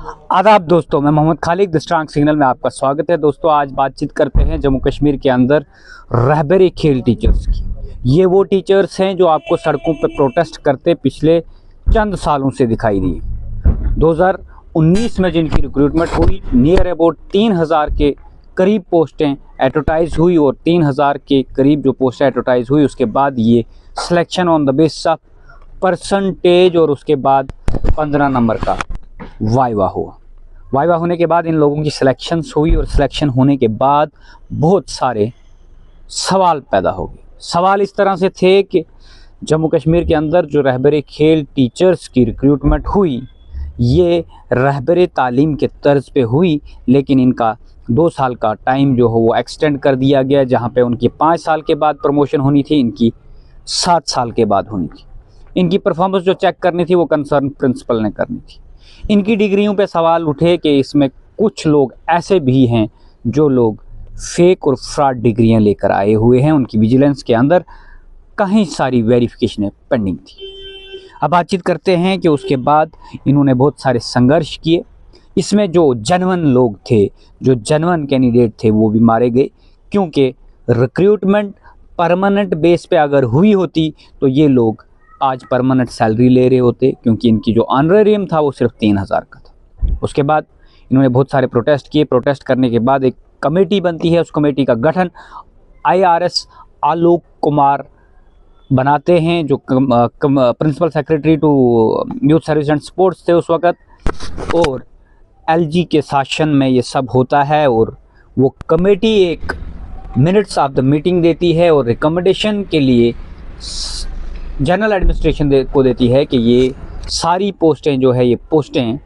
आदाब दोस्तों, मैं Mohammad Khalid the strong signal में आपका स्वागत है। दोस्तों, आज बातचीत करते हैं जम्मू कश्मीर के अंदर रहबरे खेल टीचर्स की। ये वो टीचर्स हैं जो आपको सड़कों पर प्रोटेस्ट करते पिछले चंद सालों से दिखाई दिए। 2019 में जिनकी रिक्रूटमेंट हुई, नियर अबाउट 3000 के करीब पोस्टें एडवर्टाइज हुई और 3000 के करीब जो पोस्टें एडवर्टाइज हुई, उसके बाद ये selection on the basis of percentage और उसके बाद 15 नंबर का वाइवा हुआ। वाइवा होने के बाद इन लोगों की सिलेक्शंस हुई और सिलेक्शन होने के बाद बहुत सारे सवाल पैदा हो गए। सवाल इस तरह से थे कि जम्मू कश्मीर के अंदर जो रहबरे खेल टीचर्स की रिक्रूटमेंट हुई, ये रहबरे तालीम के तर्ज पे हुई, लेकिन इनका 2 साल का टाइम जो हो वो एक्सटेंड कर दिया गया। जहाँ पे उनकी 5 साल के बाद प्रमोशन होनी थी, इनकी 7 साल के बाद होनी थी। इनकी परफॉर्मेंस जो चेक करनी थी वो कंसर्न प्रिंसिपल ने करनी थी। इनकी डिग्रियों पे सवाल उठे कि इसमें कुछ लोग ऐसे भी हैं जो लोग फेक और फ्रॉड डिग्रियां लेकर आए हुए हैं। उनकी विजिलेंस के अंदर कई सारी वेरिफिकेशनें पेंडिंग थी। अब बातचीत करते हैं कि उसके बाद इन्होंने बहुत सारे संघर्ष किए। इसमें जो जेन्युइन लोग थे, जो जेन्युइन कैंडिडेट थे, वो भी मारे गए, क्योंकि रिक्रूटमेंट परमानेंट बेस पे अगर हुई होती तो ये लोग आज परमानेंट सैलरी ले रहे होते, क्योंकि इनकी जो ऑनरेरियम था वो सिर्फ 3000 का था। उसके बाद इन्होंने बहुत सारे प्रोटेस्ट किए। प्रोटेस्ट करने के बाद एक कमेटी बनती है। उस कमेटी का गठन IRS आलोक कुमार बनाते हैं, जो principal secretary to youth service and sports थे उस वक़्त। और LG के शासन में ये सब होता है और वो कमेटी एक मिनट्स ऑफ द मीटिंग देती है और रिकमेंडेशन के लिए जनरल एडमिनिस्ट्रेशन को देती है कि ये सारी पोस्टें जो है, ये पोस्टें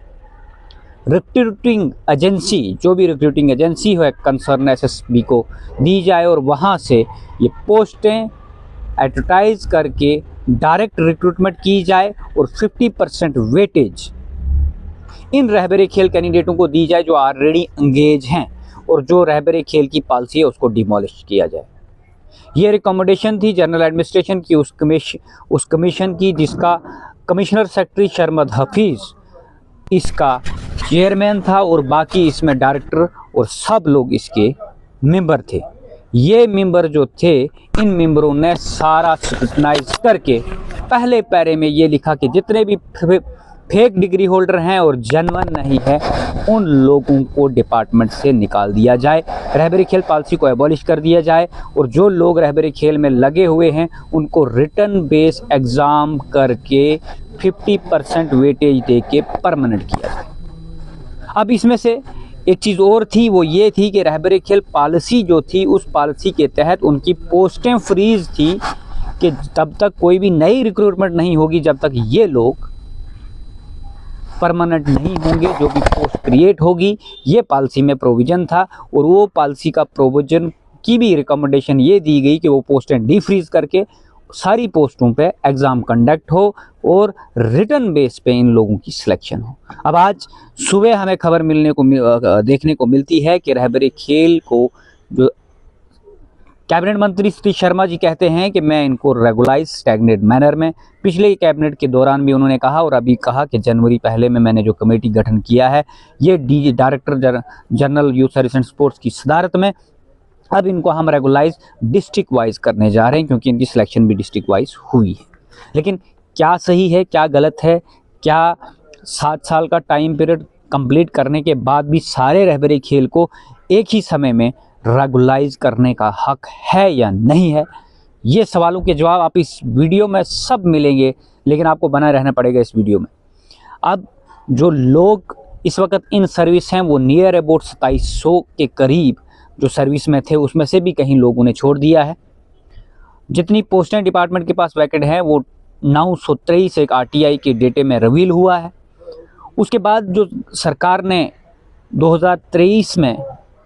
रिक्रूटिंग एजेंसी, जो भी रिक्रूटिंग एजेंसी है कंसर्न SSB को दी जाए और वहाँ से ये पोस्टें एडवर्टाइज करके डायरेक्ट रिक्रूटमेंट की जाए और 50% वेटेज इन रहबरे खेल कैंडिडेटों को दी जाए जो ऑलरेडी एंगेज हैं, और जो रहबरे खेल की पॉलिसी है उसको डिमोलिश किया जाए। ये रिकमेंडेशन थी जनरल एडमिनिस्ट्रेशन की, उस कमीशन की, जिसका कमिश्नर सेक्रेटरी शर्मद हफीज़ इसका चेयरमैन था और बाकी इसमें डायरेक्टर और सब लोग इसके मेंबर थे। ये मेंबर जो थे, इन मेंबरों ने सारा स्क्रूटनाइज करके पहले पैरे में ये लिखा कि जितने भी फेक डिग्री होल्डर हैं और जेन्युइन नहीं है, उन लोगों को डिपार्टमेंट से निकाल दिया जाए, रहबरे खेल पॉलिसी को एबॉलिश कर दिया जाए, और जो लोग रहबरे खेल में लगे हुए हैं उनको रिटर्न बेस एग्ज़ाम करके 50% वेटेज दे के परमानेंट किया जाए। अब इसमें से एक चीज़ और थी, वो ये थी कि रहबरे खेल पॉलिसी जो थी, उस पॉलिसी के तहत उनकी पोस्टें फ्रीज थी कि तब तक कोई भी नई रिक्रूटमेंट नहीं होगी जब तक ये लोग परमानेंट नहीं होंगे। जो भी पोस्ट क्रिएट होगी, ये पॉलिसी में प्रोविज़न था, और वो पॉलिसी का प्रोविज़न की भी रिकमेंडेशन ये दी गई कि वो पोस्टें डीफ्रीज करके सारी पोस्टों पे एग्ज़ाम कंडक्ट हो और रिटर्न बेस पे इन लोगों की सिलेक्शन हो। अब आज सुबह हमें खबर देखने को मिलती है कि रहबरे खेल को जो कैबिनेट मंत्री श्री शर्मा जी कहते हैं कि मैं इनको रेगुलाइज स्टैग्नेट मैनर में, पिछले कैबिनेट के दौरान भी उन्होंने कहा और अभी कहा कि जनवरी पहले में मैंने जो कमेटी गठन किया है, ये director general youth service and sports की सदारत में, अब इनको हम रेगुलाइज डिस्ट्रिक्ट वाइज करने जा रहे हैं, क्योंकि इनकी सिलेक्शन भी डिस्ट्रिक्ट वाइज हुई है। लेकिन क्या सही है, क्या गलत है, क्या 7 साल का टाइम पीरियड कंप्लीट करने के बाद भी सारे रहबरे खेल को एक ही समय में रेगुलाइज करने का हक है या नहीं है? ये सवालों के जवाब आप इस वीडियो में सब मिलेंगे, लेकिन आपको बना रहना पड़ेगा इस वीडियो में। अब जो लोग इस वक्त इन सर्विस हैं, वो नियर अबाउट 2700 के करीब जो सर्विस में थे, उसमें से भी कहीं लोगों ने छोड़ दिया है। जितनी पोस्टें डिपार्टमेंट के पास वैकेंट हैं वो 923 एक RTI के डेटे में रिवील हुआ है। उसके बाद जो सरकार ने 2023 में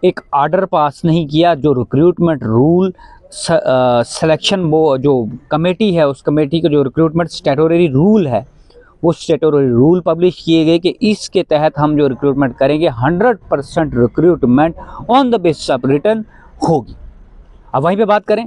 एक ऑर्डर पास नहीं किया, जो रिक्रूटमेंट रूल सिलेक्शन जो कमेटी है, उस कमेटी का जो रिक्रूटमेंट स्टैट्यूटरी रूल है, वो स्टैट्यूटरी रूल पब्लिश किए गए कि इसके तहत हम जो रिक्रूटमेंट करेंगे 100% recruitment on the basis of return होगी। अब वहीं पे बात करें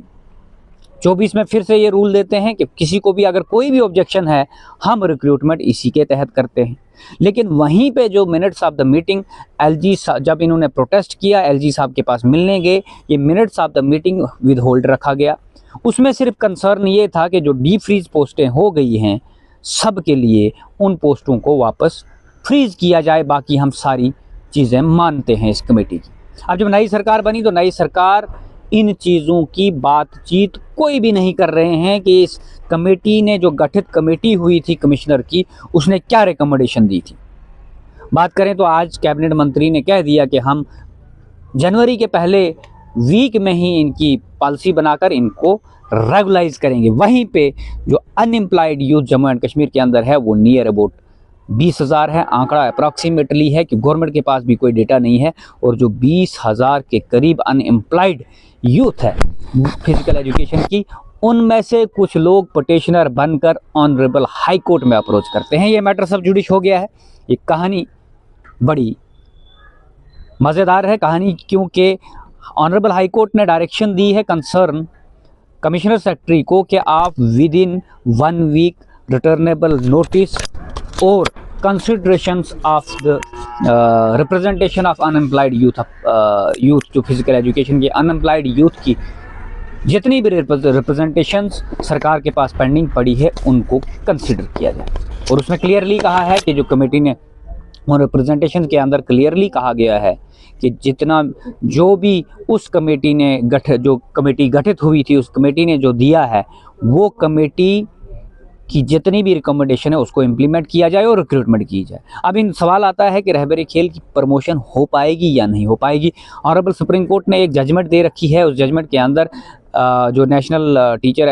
24 में फिर से ये रूल देते हैं कि किसी को भी अगर कोई भी ऑब्जेक्शन है, हम रिक्रूटमेंट इसी के तहत करते हैं। लेकिन वहीं पे जो minutes of the meeting LG जब इन्होंने प्रोटेस्ट किया, एलजी साहब के पास मिलने गए, ये minutes of the meeting with hold रखा गया। उसमें सिर्फ कंसर्न ये था कि जो डी फ्रीज पोस्टें हो गई हैं सब के लिए, उन पोस्टों को वापस फ्रीज किया जाए, बाकी हम सारी चीज़ें मानते हैं इस कमेटी की। अब जब नई सरकार बनी तो नई सरकार इन चीज़ों की बातचीत कोई भी नहीं कर रहे हैं कि इस कमेटी ने, जो गठित कमेटी हुई थी कमिश्नर की, उसने क्या रिकमेंडेशन दी थी। बात करें तो आज कैबिनेट मंत्री ने कह दिया कि हम जनवरी के पहले वीक में ही इनकी पॉलिसी बनाकर इनको रेगुलाइज करेंगे। वहीं पे जो unemployed youth Jammu and Kashmir के अंदर है वो नियर अबाउट 20,000 है। आंकड़ा अप्रॉक्सीमेटली है कि गवर्नमेंट के पास भी कोई डेटा नहीं है। और जो 20,000 के करीब अनएम्प्लॉयड यूथ है फिजिकल एजुकेशन की, उनमें से कुछ लोग पिटिशनर बनकर ऑनरेबल हाई कोर्ट में अप्रोच करते हैं। ये मैटर सब जुडिश हो गया है। ये कहानी बड़ी मज़ेदार है कहानी, क्योंकि ऑनरेबल हाई कोर्ट ने डायरेक्शन दी है कंसर्न कमिश्नर सेक्रेटरी को कि आप within 1 week returnable notice और considerations of the representation of unemployed youth जो फिजिकल एजुकेशन के अनएम्प्लॉयड यूथ की जितनी भी रिप्रेजेंटेशंस सरकार के पास पेंडिंग पड़ी है उनको कंसिडर किया जाए। और उसमें क्लियरली कहा है कि जो कमेटी ने, और रिप्रेजेंटेशन के अंदर क्लियरली कहा गया है कि जितना जो भी उस कमेटी ने जो कमेटी गठित हुई थी, उस कमेटी ने जो दिया है, वो कमेटी कि जितनी भी रिकमेंडेशन है उसको इम्प्लीमेंट किया जाए और रिक्रूटमेंट की जाए। अब इन सवाल आता है कि रहबरी खेल की प्रमोशन हो पाएगी या नहीं हो पाएगी। ऑनरेबल सुप्रीम कोर्ट ने एक जजमेंट दे रखी है। उस जजमेंट के अंदर जो नेशनल टीचर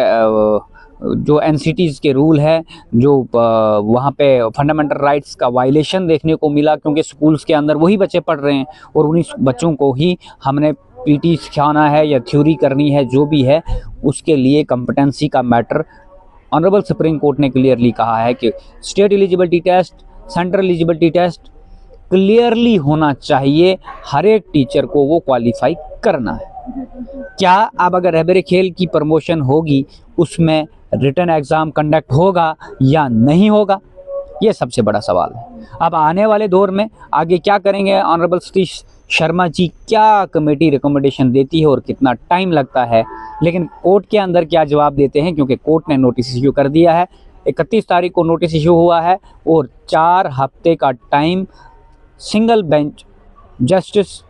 जो एनसीटीज़ के रूल है, जो वहाँ पे फंडामेंटल राइट्स का वायलेशन देखने को मिला, क्योंकि स्कूल्स के अंदर वही बच्चे पढ़ रहे हैं और उन्हीं बच्चों को ही हमने पीटी सिखाना है या थ्योरी करनी है, जो भी है उसके लिए कंपिटेंसी का मैटर ऑनरेबल सुप्रीम कोर्ट ने क्लियरली कहा है कि state eligibility test, central eligibility test clearly होना चाहिए। हर एक टीचर को वो क्वालिफाई करना है। क्या अब अगर रहबरी खेल की प्रमोशन होगी उसमें रिटन एग्ज़ाम कंडक्ट होगा या नहीं होगा, ये सबसे बड़ा सवाल है। अब आने वाले दौर में आगे क्या करेंगे ऑनरेबल सतीश शर्मा जी, क्या कमेटी रिकमेंडेशन देती है और कितना टाइम लगता है, लेकिन कोर्ट के अंदर क्या जवाब देते हैं, क्योंकि कोर्ट ने नोटिस इश्यू कर दिया है। 31 तारीख को नोटिस इश्यू हुआ है और 4 हफ्ते का time single bench justice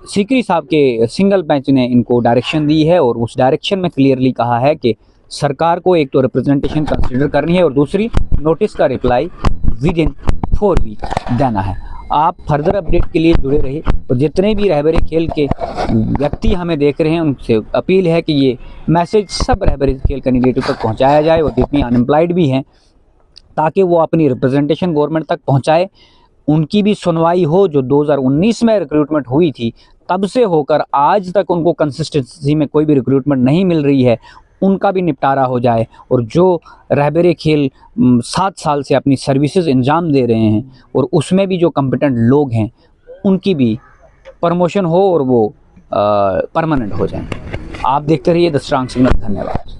Sikri साहब के सिंगल बेंच ने इनको डायरेक्शन दी है। और उस डायरेक्शन में क्लियरली कहा है कि सरकार को एक तो रिप्रेजेंटेशन कंसिडर करनी है और दूसरी नोटिस का रिप्लाई विद इन 4 वीक देना है। आप फर्दर अपडेट के लिए जुड़े रहिए और जितने भी रहबरी खेल के व्यक्ति हमें देख रहे हैं उनसे अपील है कि ये मैसेज सब रहबरी खेल कैंडिडेटों तक पहुंचाया जाए और जितनी अनएम्प्लॉयड भी हैं ताकि वो अपनी रिप्रेजेंटेशन गवर्नमेंट तक पहुंचाए, उनकी भी सुनवाई हो। जो 2019 में रिक्रूटमेंट हुई थी तब से होकर आज तक उनको कंसिस्टेंसी में कोई भी रिक्रूटमेंट नहीं मिल रही है, उनका भी निपटारा हो जाए। और जो रहबरी खेल 7 साल से अपनी सर्विसेज अंजाम दे रहे हैं और उसमें भी जो कॉम्पिटेंट लोग हैं उनकी भी प्रमोशन हो और वो परमानेंट हो जाए। आप देखते रहिए द स्ट्रांग सिग्नल। धन्यवाद।